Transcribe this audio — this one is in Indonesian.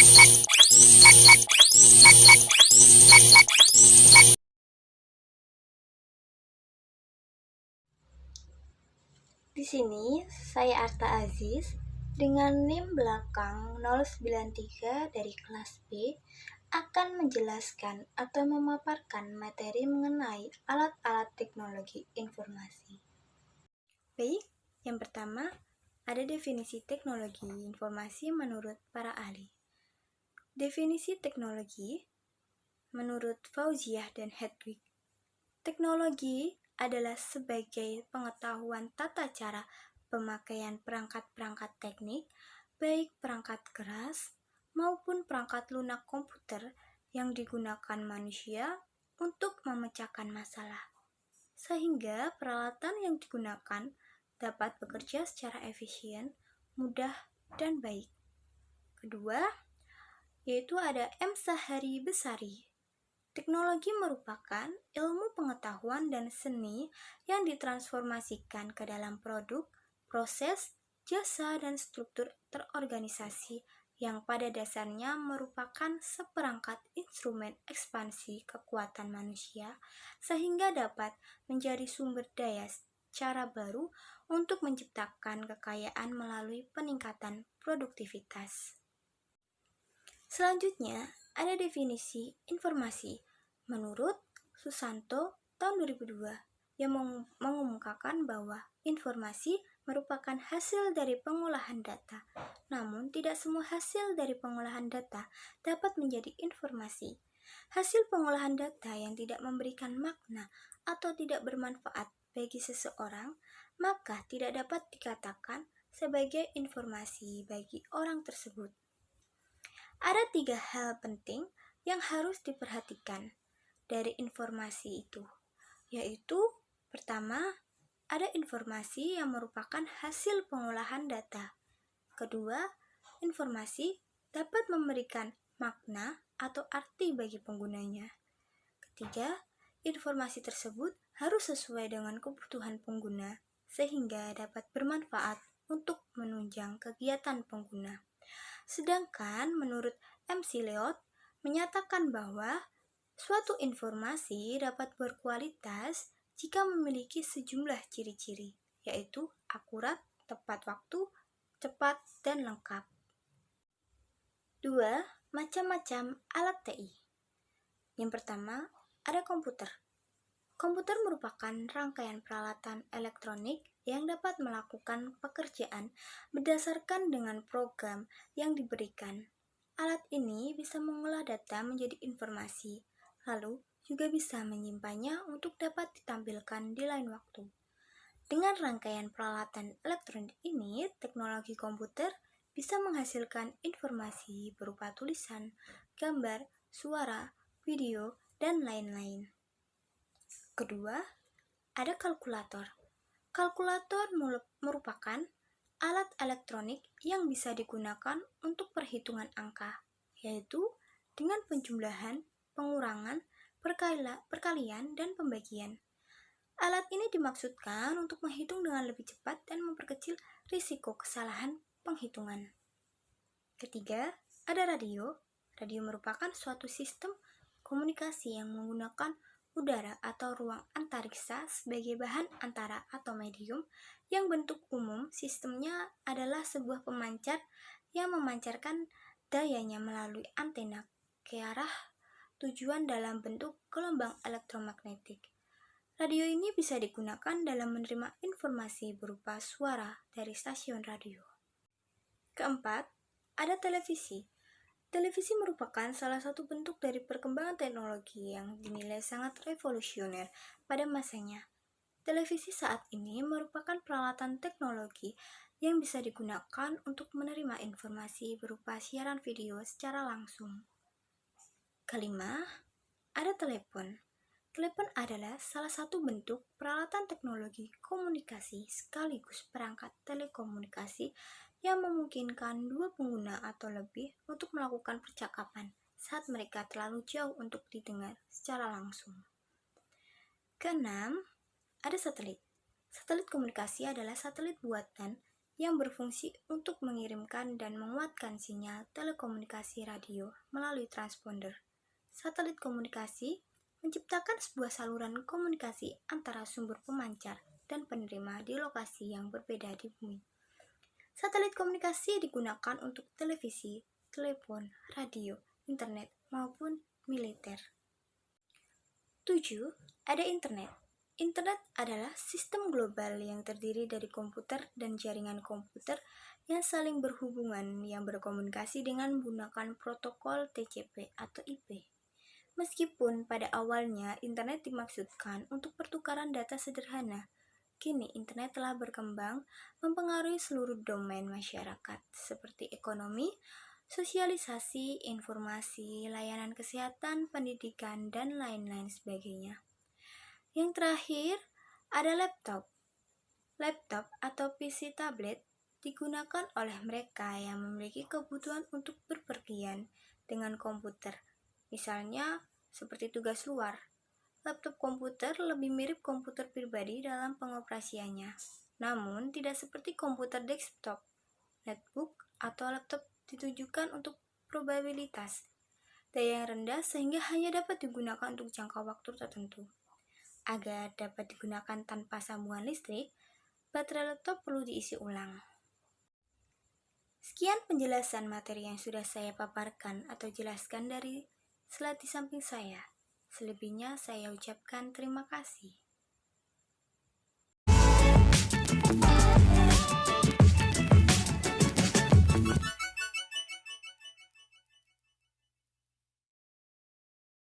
Di sini saya Arta Aziz dengan NIM belakang 093 dari kelas B akan menjelaskan atau memaparkan materi mengenai alat-alat teknologi informasi. Baik, yang pertama ada definisi teknologi informasi menurut para ahli. Definisi teknologi menurut Fauziah dan Hedwig. Teknologi adalah sebagai pengetahuan tata cara pemakaian perangkat-perangkat teknik, baik perangkat keras maupun perangkat lunak komputer yang digunakan manusia untuk memecahkan masalah, sehingga peralatan yang digunakan dapat bekerja secara efisien, mudah, dan baik. Kedua, yaitu ada M. Sahari Besari. Teknologi merupakan ilmu pengetahuan dan seni yang ditransformasikan ke dalam produk, proses, jasa, dan struktur terorganisasi yang pada dasarnya merupakan seperangkat instrumen ekspansi kekuatan manusia sehingga dapat menjadi sumber daya cara baru untuk menciptakan kekayaan melalui peningkatan produktivitas. Selanjutnya, ada definisi informasi menurut Susanto tahun 2002 yang mengumumkakan bahwa informasi merupakan hasil dari pengolahan data. Namun, tidak semua hasil dari pengolahan data dapat menjadi informasi. Hasil pengolahan data yang tidak memberikan makna atau tidak bermanfaat bagi seseorang, maka tidak dapat dikatakan sebagai informasi bagi orang tersebut. Ada 3 hal penting yang harus diperhatikan dari informasi itu, yaitu pertama, ada informasi yang merupakan hasil pengolahan data. Kedua, informasi dapat memberikan makna atau arti bagi penggunanya. Ketiga, informasi tersebut harus sesuai dengan kebutuhan pengguna sehingga dapat bermanfaat untuk menunjang kegiatan pengguna. Sedangkan menurut MC Leot menyatakan bahwa suatu informasi dapat berkualitas jika memiliki sejumlah ciri-ciri, yaitu akurat, tepat waktu, cepat, dan lengkap. 2. Macam-macam alat TI. Yang pertama, ada komputer. Komputer merupakan rangkaian peralatan elektronik yang dapat melakukan pekerjaan berdasarkan dengan program yang diberikan. Alat ini bisa mengolah data menjadi informasi, lalu juga bisa menyimpannya untuk dapat ditampilkan di lain waktu. Dengan rangkaian peralatan elektronik ini, teknologi komputer bisa menghasilkan informasi berupa tulisan, gambar, suara, video, dan lain-lain. Kedua, ada kalkulator. Kalkulator merupakan alat elektronik yang bisa digunakan untuk perhitungan angka, yaitu dengan penjumlahan, pengurangan, perkalian, dan pembagian. Alat ini dimaksudkan untuk menghitung dengan lebih cepat dan memperkecil risiko kesalahan penghitungan. Ketiga, ada radio. Radio merupakan suatu sistem komunikasi yang menggunakan udara atau ruang antariksa sebagai bahan antara atau medium yang bentuk umum sistemnya adalah sebuah pemancar yang memancarkan dayanya melalui antena ke arah tujuan dalam bentuk gelombang elektromagnetik. Radio ini bisa digunakan dalam menerima informasi berupa suara dari stasiun radio. Keempat, ada televisi. Televisi merupakan salah satu bentuk dari perkembangan teknologi yang dinilai sangat revolusioner pada masanya. Televisi saat ini merupakan peralatan teknologi yang bisa digunakan untuk menerima informasi berupa siaran video secara langsung. Kelima, ada telepon. Telepon adalah salah satu bentuk peralatan teknologi komunikasi sekaligus perangkat telekomunikasi yang memungkinkan dua pengguna atau lebih untuk melakukan percakapan saat mereka terlalu jauh untuk didengar secara langsung. Keenam, ada satelit. Satelit komunikasi adalah satelit buatan yang berfungsi untuk mengirimkan dan menguatkan sinyal telekomunikasi radio melalui transponder. Satelit komunikasi menciptakan sebuah saluran komunikasi antara sumber pemancar dan penerima di lokasi yang berbeda di bumi. Satelit komunikasi digunakan untuk televisi, telepon, radio, internet, maupun militer. 7. Ada internet. Internet adalah sistem global yang terdiri dari komputer dan jaringan komputer yang saling berhubungan yang berkomunikasi dengan menggunakan protokol TCP atau IP. Meskipun pada awalnya internet dimaksudkan untuk pertukaran data sederhana, kini internet telah berkembang mempengaruhi seluruh domain masyarakat seperti ekonomi, sosialisasi, informasi, layanan kesehatan, pendidikan, dan lain-lain sebagainya. Yang terakhir, ada laptop. Laptop atau PC tablet digunakan oleh mereka yang memiliki kebutuhan untuk berpergian dengan komputer. Misalnya, seperti tugas luar. Laptop komputer lebih mirip komputer pribadi dalam pengoperasiannya. Namun, tidak seperti komputer desktop. Netbook atau laptop ditujukan untuk probabilitas daya yang rendah sehingga hanya dapat digunakan untuk jangka waktu tertentu. Agar dapat digunakan tanpa sambungan listrik, baterai laptop perlu diisi ulang. Sekian penjelasan materi yang sudah saya paparkan atau jelaskan dari slide di samping saya. Selebihnya saya ucapkan terima kasih.